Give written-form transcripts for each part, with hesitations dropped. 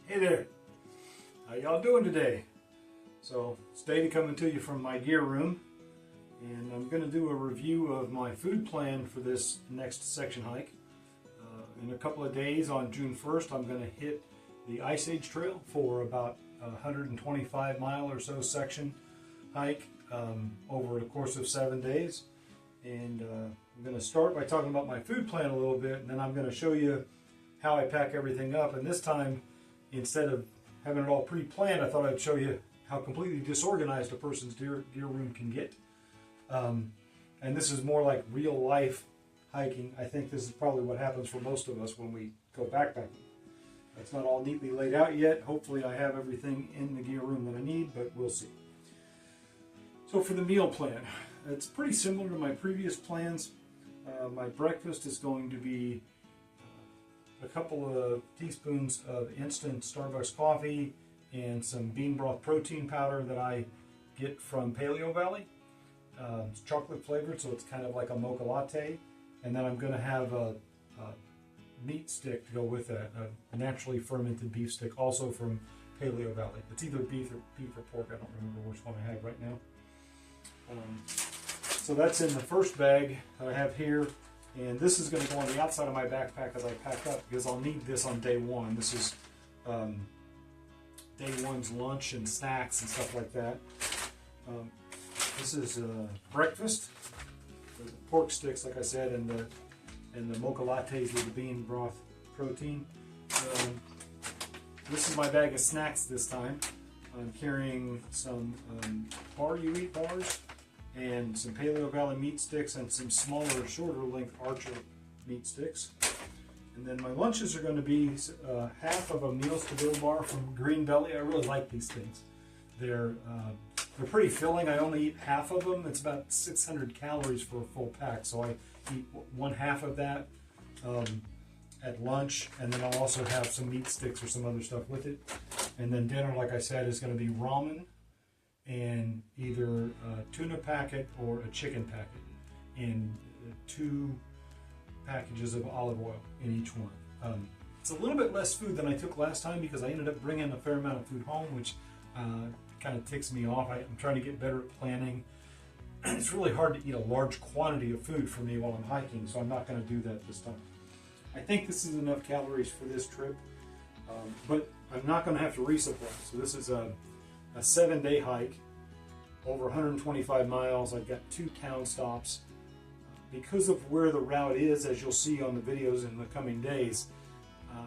Hey there, how y'all doing today? So it's Davey coming to you from my gear room, and I'm going to do a review of my food plan for this next section hike. In a couple of days on June 1st, I'm going to hit the Ice Age Trail for about a 125 mile or so section hike over the course of 7 days. And I'm going to start by talking about my food plan a little bit, and then I'm going to show you how I pack everything up. And this time, instead of having it all pre-planned, I thought I'd show you how completely disorganized a person's gear room can get. And this is more like real life hiking. I think this is probably what happens for most of us when we go backpacking. It's not all neatly laid out yet. Hopefully I have everything in the gear room that I need, but we'll see. So for the meal plan, it's pretty similar to my previous plans. My breakfast is going to be a couple of teaspoons of instant Starbucks coffee and some bean broth protein powder that I get from Paleo Valley. It's chocolate flavored, so it's kind of like a mocha latte. And then I'm going to have a meat stick to go with that, a naturally fermented beef stick, also from Paleo Valley. It's either beef or pork. I don't remember which one I have right now. So that's in the first bag that I have here. And this is going to go on the outside of my backpack as I pack up, because I'll need this on day one. This is day one's lunch and snacks and stuff like that. This is breakfast. The pork sticks, like I said, and the mocha lattes with the bean broth protein. This is my bag of snacks this time. I'm carrying some Bar You Eat bars, and some Paleo Valley meat sticks, and some smaller, shorter length Archer meat sticks. And then my lunches are going to be half of a Meals to Go bar from Green Belly. I really like these things. They're pretty filling. I only eat half of them. It's about 600 calories for a full pack, so I eat one half of that at lunch, and then I'll also have some meat sticks or some other stuff with it. And then dinner, like I said, is going to be ramen and either a tuna packet or a chicken packet, and 2 packages of olive oil in each one. It's a little bit less food than I took last time because I ended up bringing a fair amount of food home, which kind of ticks me off. I'm trying to get better at planning. It's really hard to eat a large quantity of food for me while I'm hiking, so I'm not going to do that this time. I think this is enough calories for this trip, but I'm not going to have to resupply. So this is a 7-day hike, over 125 miles. I've got 2 town stops. Because of where the route is, as you'll see on the videos in the coming days,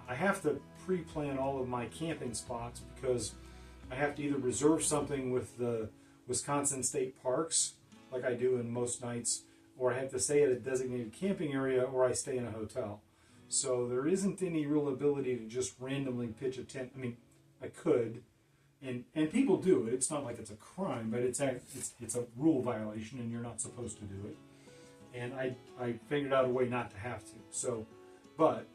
I have to pre-plan all of my camping spots, because I have to either reserve something with the Wisconsin State Parks, like I do in most nights, or I have to stay at a designated camping area, or I stay in a hotel. So there isn't any real ability to just randomly pitch a tent. I mean, I could, and people do it. It's not like it's a crime, but it's a rule violation, and you're not supposed to do it. And I figured out a way not to have to. So, but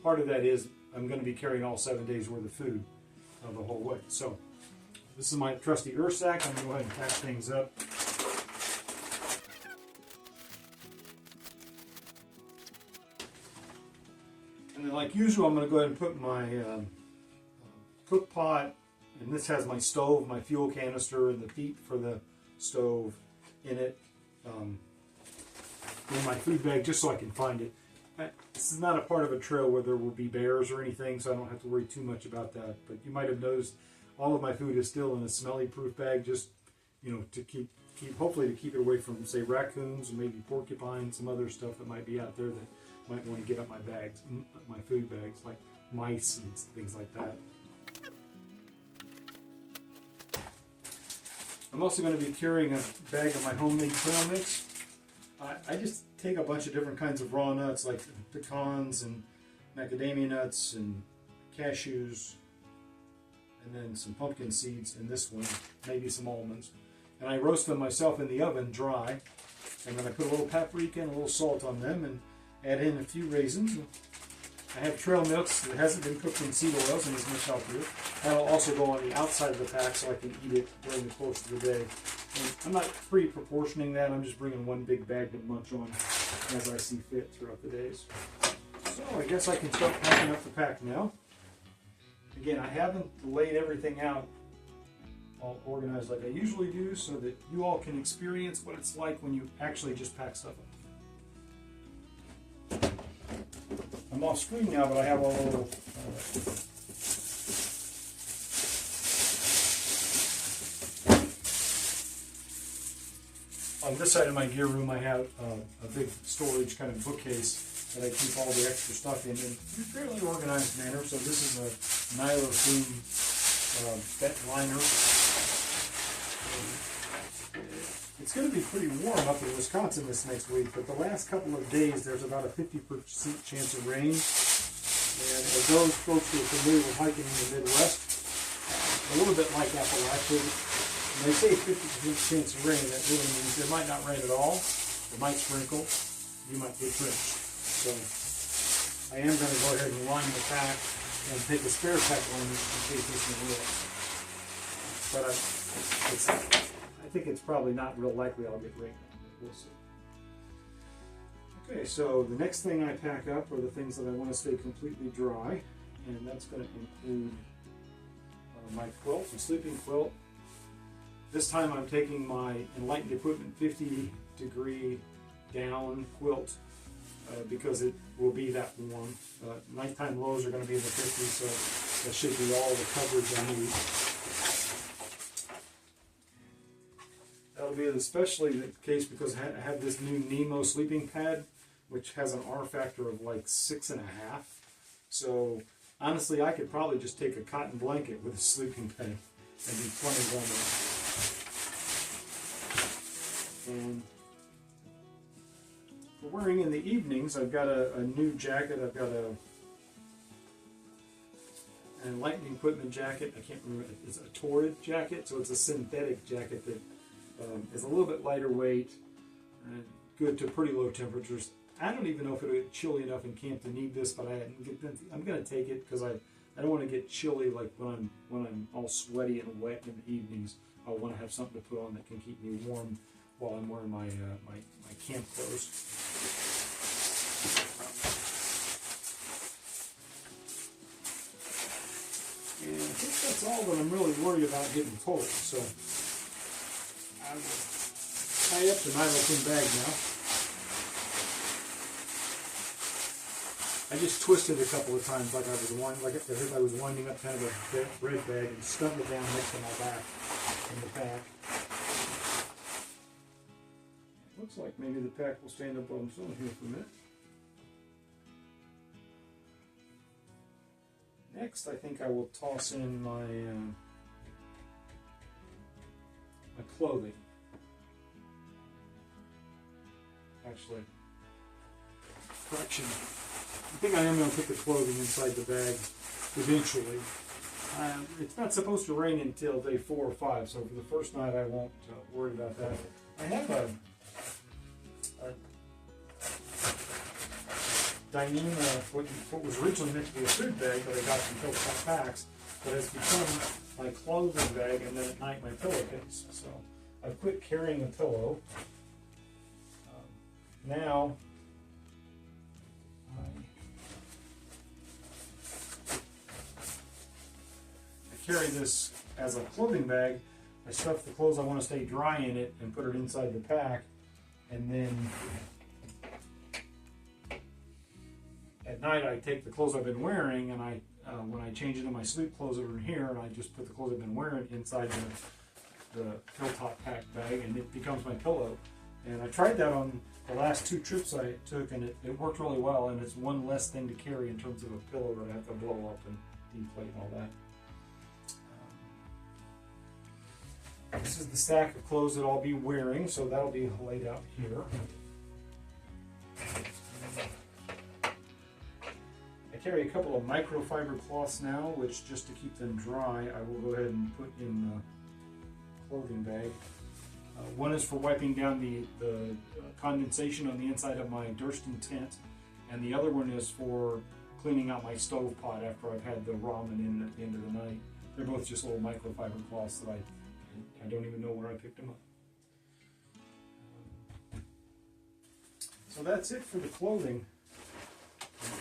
part of that is I'm going to be carrying all 7 days worth of food the whole way. So this is my trusty earth sack. I'm going to go ahead and pack things up. And then, like usual, I'm going to go ahead and put my cook pot, and this has my stove, my fuel canister, and the peat for the stove in it. In my food bag, just so I can find it. This is not a part of a trail where there will be bears or anything, so I don't have to worry too much about that. But you might have noticed all of my food is still in a smelly proof bag, just to keep hopefully to keep it away from, say, raccoons and maybe porcupines, some other stuff that might be out there that might want to get up my bags, my food bags, like mice and things like that. I'm also going to be carrying a bag of my homemade trail mix. I just take a bunch of different kinds of raw nuts, like pecans and macadamia nuts and cashews, and then some pumpkin seeds in this one, maybe some almonds. And I roast them myself in the oven dry, and then I put a little paprika and a little salt on them and add in a few raisins. I have trail mix that hasn't been cooked in seed oils and is much healthier. That'll also go on the outside of the pack so I can eat it during the course of the day. And I'm not pre-proportioning that, I'm just bringing one big bag to munch on as I see fit throughout the days. So I guess I can start packing up the pack now. Again, I haven't laid everything out all organized like I usually do, so that you all can experience what it's like when you actually just pack stuff up. I'm off screen now, but I have a little on this side of my gear room. I have a big storage kind of bookcase that I keep all the extra stuff in a fairly organized manner. So this is a nylon foam bed liner. It's going to be pretty warm up in Wisconsin this next week, but the last couple of days there's about a 50% chance of rain. And as those folks who are familiar with hiking in the Midwest, a little bit like Appalachian, when they say 50% chance of rain, that really means it might not rain at all, it might sprinkle, you might get drenched. So I am going to go ahead and line the pack and take a spare pack liner in case this one will. But I think it's probably not real likely I'll get rain. We'll see. Okay, so the next thing I pack up are the things that I want to stay completely dry, and that's going to include my quilt, my sleeping quilt. This time I'm taking my Enlightened Equipment 50-degree down quilt because it will be that warm. Nighttime lows are going to be in the 50s, so that should be all the coverage I need. That'll be especially the case because I have this new Nemo sleeping pad, which has an R factor of like 6.5. So honestly, I could probably just take a cotton blanket with a sleeping pad and be plenty warm enough. And for wearing in the evenings, I've got a new jacket. I've got an Enlightened Equipment jacket. I can't remember. It's a Torrid jacket, so it's a synthetic jacket that is a little bit lighter weight and good to pretty low temperatures. I don't even know if it'll get chilly enough in camp to need this, but I'm going to take it because I don't want to get chilly like when I'm all sweaty and wet in the evenings. I want to have something to put on that can keep me warm while I'm wearing my my camp clothes. And I think that's all that I'm really worried about getting total. So I will tie up the nylon bag now. I just twisted a couple of times like if I was winding up kind of a bread bag and stuck it down next to my back in the pack. It looks like maybe the pack will stand up on its own here for a minute. Next, I think I will toss in my my clothing. Actually, correction. I think I am going to put the clothing inside the bag eventually. It's not supposed to rain until day 4 or 5, so for the first night I won't worry about that. I have a Dyneema, what was originally meant to be a food bag that I got from Elkhart Packs, but has become my clothing bag and then at night my pillowcase. So I've quit carrying a pillow. Now I carry this as a clothing bag. I stuff the clothes I want to stay dry in it and put it inside the pack, and then at night I take the clothes I've been wearing and I when I change into my sleep clothes over here, and I just put the clothes I've been wearing inside the Hilltop pack bag, and it becomes my pillow. And I tried that on the last 2 trips I took, and it worked really well, and it's one less thing to carry in terms of a pillow that I have to blow up and deflate and all that. This is the stack of clothes that I'll be wearing, so that'll be laid out here. I carry a couple of microfiber cloths now, which just to keep them dry, I will go ahead and put in the clothing bag. One is for wiping down the condensation on the inside of my Durston tent, and the other one is for cleaning out my stove pot after I've had the ramen in at the end of the night. They're both just little microfiber cloths that I don't even know where I picked them up. So that's it for the clothing.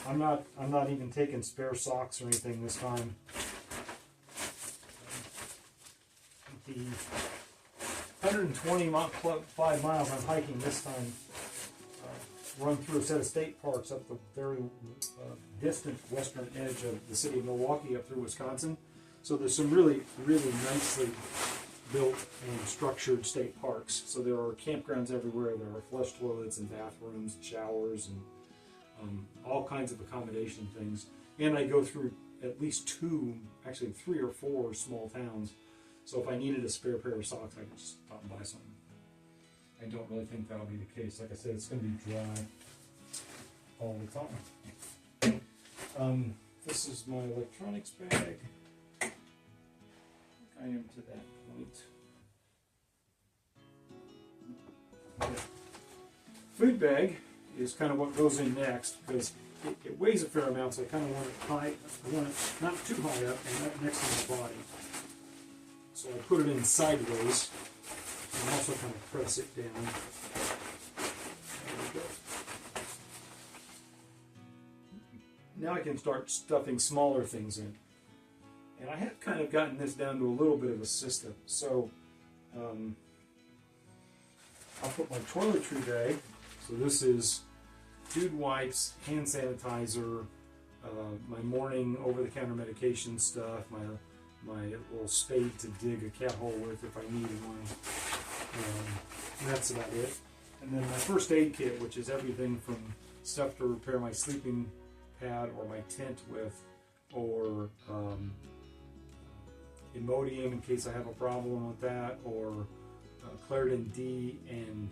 I'm not even taking spare socks or anything this time. the 125 miles I'm hiking this time run through a set of state parks up the very distant western edge of the city of Milwaukee up through Wisconsin. So there's some really, really nicely built and structured state parks. So there are campgrounds everywhere. There are flush toilets and bathrooms, showers, and all kinds of accommodation things. And I go through at least 2, actually 3 or 4 small towns. So if I needed a spare pair of socks, I could just stop and buy something. I don't really think that'll be the case. Like I said, it's going to be dry all the time. This is my electronics bag. I am to that point. Okay. Food bag is kind of what goes in next because it weighs a fair amount, so I kind of want it high. I want it not too high up and not next to my body. So I put it in sideways and also kind of press it down. There we go. Now I can start stuffing smaller things in. And I have kind of gotten this down to a little bit of a system. So I'll put my toiletry bag. So this is dude wipes, hand sanitizer, my morning over-the-counter medication stuff, my little spade to dig a cat hole with if I needed one. And that's about it. And then my first aid kit, which is everything from stuff to repair my sleeping pad or my tent with, or Imodium in case I have a problem with that, or Claritin D and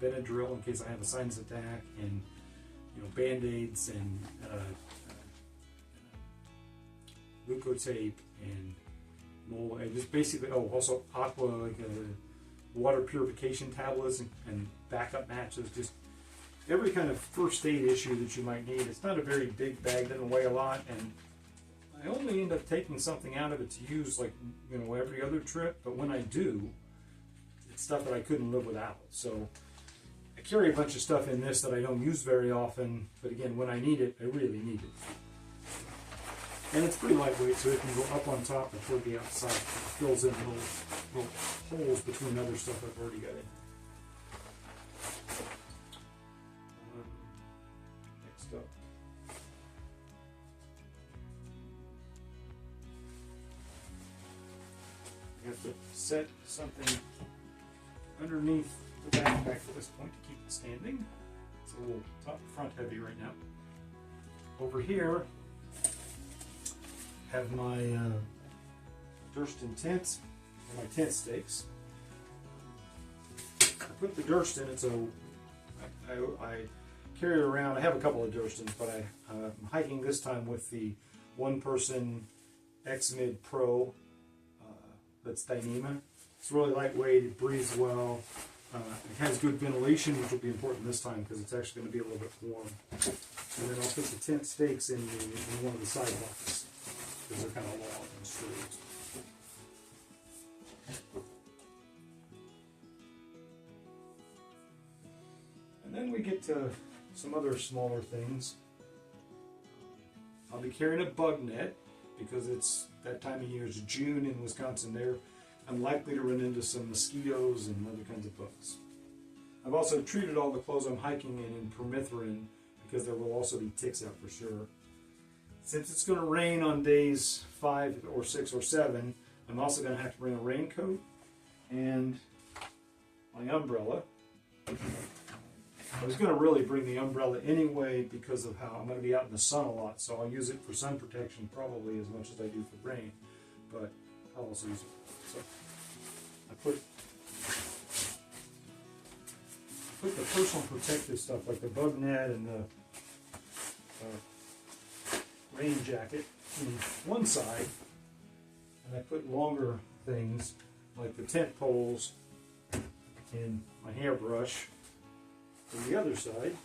Benadryl in case I have a sinus attack, and Band-Aids and Leukotape and mold, and just basically, also aqua, like water purification tablets and backup matches, just every kind of first aid issue that you might need. It's not a very big bag, doesn't weigh a lot, and I only end up taking something out of it to use like every other trip, but when I do, it's stuff that I couldn't live without. So I carry a bunch of stuff in this that I don't use very often, but again, when I need it, I really need it. And it's pretty lightweight, so it can go up on top and toward the outside. It fills in little holes between other stuff I've already got in. Next up. I have to set something underneath the backpack at this point to keep it standing. It's a little top front heavy right now. Over here, have my Durston tent and my tent stakes. I put the Durston in, so I carry it around. I have a couple of Durstons, but I'm hiking this time with the one-person X-Mid Pro. That's Dyneema. It's really lightweight, it breathes well, it has good ventilation, which will be important this time because it's actually going to be a little bit warm. And then I'll put the tent stakes in one of the side pockets because they're kind of long and straight. And then we get to some other smaller things. I'll be carrying a bug net because it's that time of year. It's June in Wisconsin. There, I'm likely to run into some mosquitoes and other kinds of bugs. I've also treated all the clothes I'm hiking in permethrin because there will also be ticks out for sure. Since it's going to rain on days 5 or 6 or 7, I'm also going to have to bring a raincoat and my umbrella. I was going to really bring the umbrella anyway because of how I'm going to be out in the sun a lot, so I'll use it for sun protection probably as much as I do for rain, but I'll also use it. So I put the personal protective stuff like the bug net and the rain jacket in one side, and I put longer things like the tent poles and my hairbrush on the other side,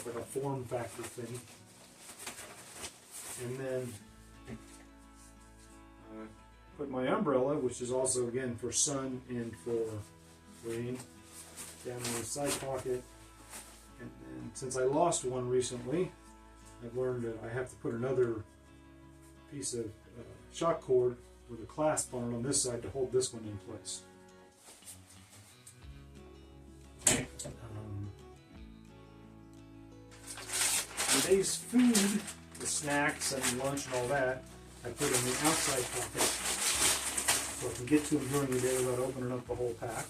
like a form factor thing. And then put my umbrella, which is also again for sun and for rain, down in the side pocket. And then since I lost one recently, I've learned that I have to put another piece of shock cord with a clasp on it on this side to hold this one in place. Today's food, the snacks and lunch and all that, I put in the outside pocket so I can get to them during the day without opening up the whole pack.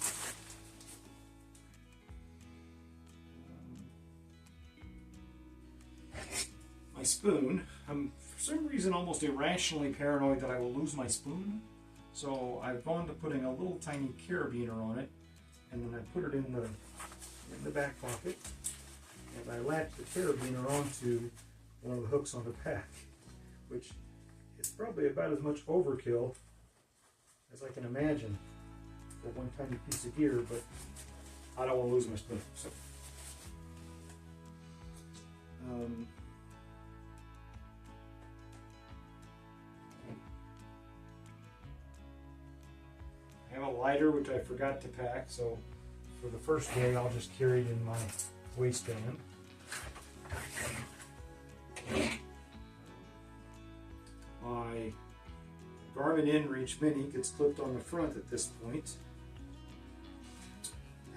My spoon, I'm for some reason almost irrationally paranoid that I will lose my spoon, so I've gone to putting a little tiny carabiner on it, and then I put it in the back pocket, and I latch the carabiner onto one of the hooks on the pack, which is probably about as much overkill as I can imagine for one tiny piece of gear, but I don't want to lose my spoon. So, I have a lighter which I forgot to pack, so for the first day I'll just carry it in my waistband. My Garmin InReach Mini gets clipped on the front at this point.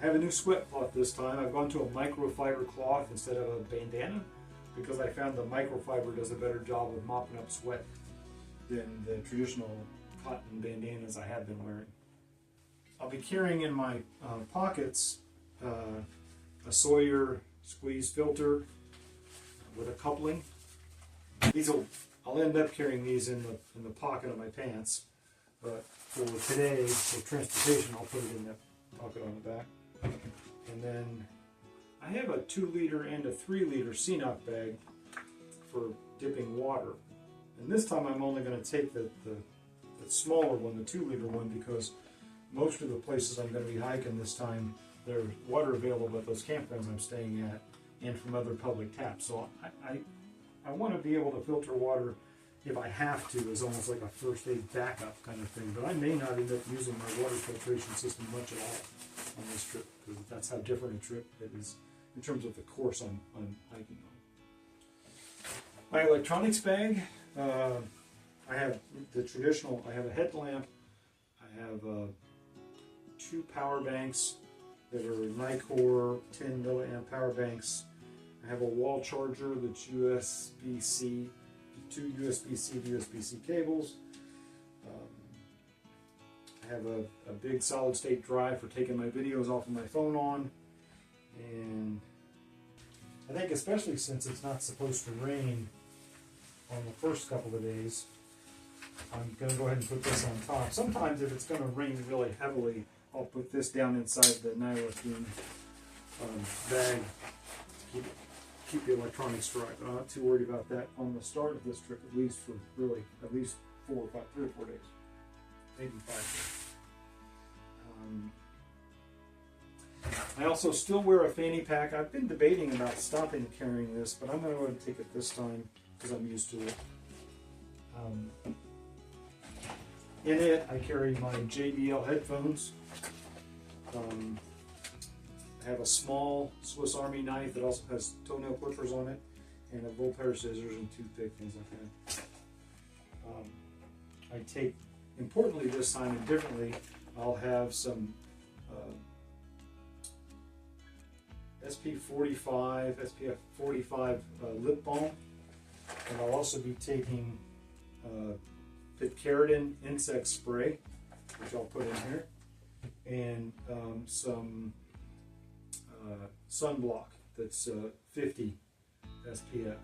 I have a new sweat cloth this time. I've gone to a microfiber cloth instead of a bandana because I found the microfiber does a better job of mopping up sweat than the traditional cotton bandanas I have been wearing. I'll be carrying in my pockets a Sawyer squeeze filter with a coupling. I'll end up carrying these in the pocket of my pants, but for today, for transportation, I'll put it in the pocket on the back. And then I have a 2-liter and a 3-liter CNOC bag for dipping water. And this time I'm only going to take the smaller one, the 2-liter one, because most of the places I'm going to be hiking this time, there's water available at those campgrounds I'm staying at and from other public taps. So I want to be able to filter water if I have to, as almost like a first aid backup kind of thing. But I may not end up using my water filtration system much at all on this trip, because that's how different a trip it is in terms of the course I'm hiking on. My electronics bag, I have the traditional, I have a headlamp, I have 2 power banks that are Nikkor 10 milliamp power banks. I have a wall charger that's USB-C, 2 USB-C to USB-C cables. I have a big solid state drive for taking my videos off of my phone on. And I think especially since it's not supposed to rain on the first couple of days, I'm going to go ahead and put this on top. Sometimes if it's going to rain really heavily, I'll put this down inside the nylon bag to keep the electronics dry. But I'm not too worried about that on the start of this trip, at least for really at least 3 or 4 days, maybe 5 days. I also still wear a fanny pack. I've been debating about stopping carrying this, but I'm going to go ahead and take it this time because I'm used to it. In it, I carry my JBL headphones. I have a small Swiss Army knife that also has toenail clippers on it, and a little pair of scissors and toothpick, things like that. I take, importantly this time and differently, I'll have some SPF 45 lip balm, and I'll also be taking picaridin insect spray, which I'll put in here, and some sunblock that's 50 SPF.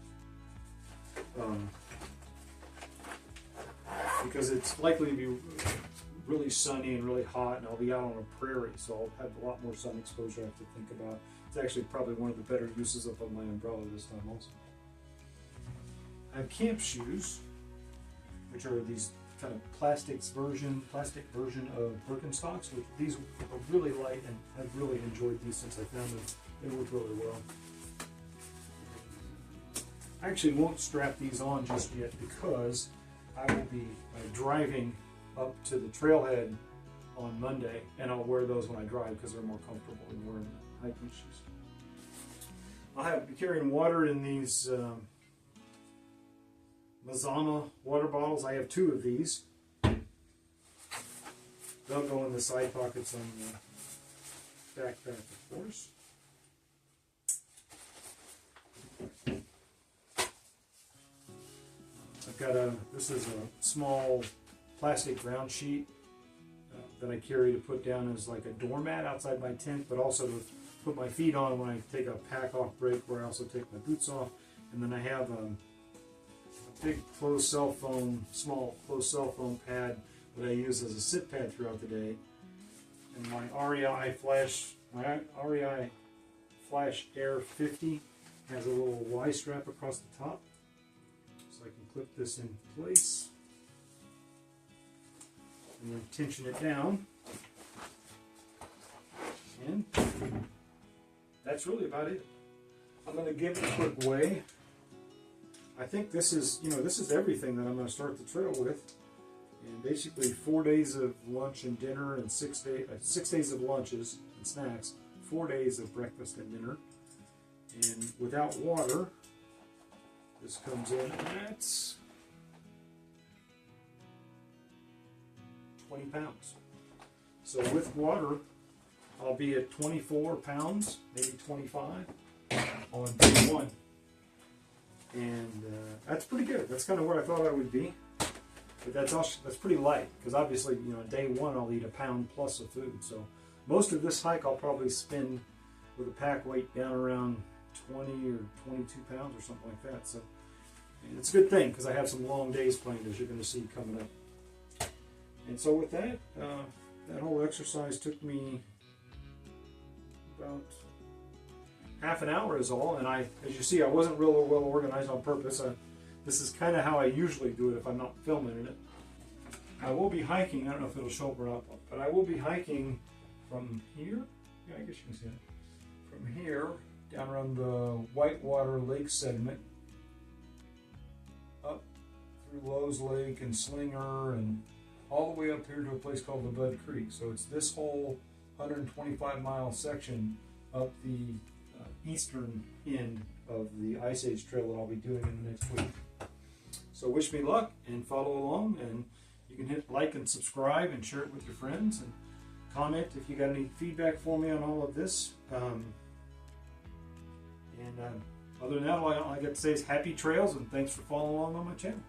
Because it's likely to be really sunny and really hot, and I'll be out on a prairie, so I'll have a lot more sun exposure I have to think about. It's actually probably one of the better uses of my umbrella this time also. I have camp shoes, which are these kind of plastic version of Birkenstocks, which these are really light, and I've really enjoyed these since I found them. They work really well. I actually won't strap these on just yet because I will be driving up to the trailhead on Monday, and I'll wear those when I drive because they're more comfortable than wearing the hiking shoes. I'll be carrying water in these Mazama water bottles. I have 2 of these. They'll go in the side pockets on the backpack, of course. I've got this is a small plastic ground sheet that I carry to put down as like a doormat outside my tent, but also to put my feet on when I take a pack off break, where I also take my boots off. And then I have a big closed cell phone, small closed cell phone pad that I use as a sit pad throughout the day. And my REI Flash Air 50 has a little Y strap across the top, so I can clip this in place and then tension it down. And that's really about it. I'm going to give it a quick weigh. I think this is, this is everything that I'm going to start the trail with. And basically 4 days of lunch and dinner, and 6 days of lunches and snacks, 4 days of breakfast and dinner. And without water, this comes in at 20 pounds. So with water, I'll be at 24 pounds, maybe 25 on day one. And that's pretty good. That's kind of where I thought I would be. But that's pretty light, because obviously, day one I'll eat a pound plus of food. So most of this hike I'll probably spend with a pack weight down around 20 or 22 pounds or something like that. So and it's a good thing, because I have some long days planned, as you're going to see coming up. And so with that, that whole exercise took me about half an hour is all. And as you see, I wasn't real well organized on purpose. This is kind of how I usually do it if I'm not filming it. I will be hiking, I don't know if it'll show up or not, but I will be hiking from here. Yeah, I guess you can see it. From here, down around the Whitewater Lake segment, up through Lowe's Lake and Slinger, and all the way up here to a place called the Bud Creek. So it's this whole 125-mile section up the eastern end of the Ice Age Trail that I'll be doing in the next week. So wish me luck and follow along, and you can hit like and subscribe and share it with your friends, and comment if you got any feedback for me on all of this. Other than that, all I got to say is happy trails, and thanks for following along on my channel.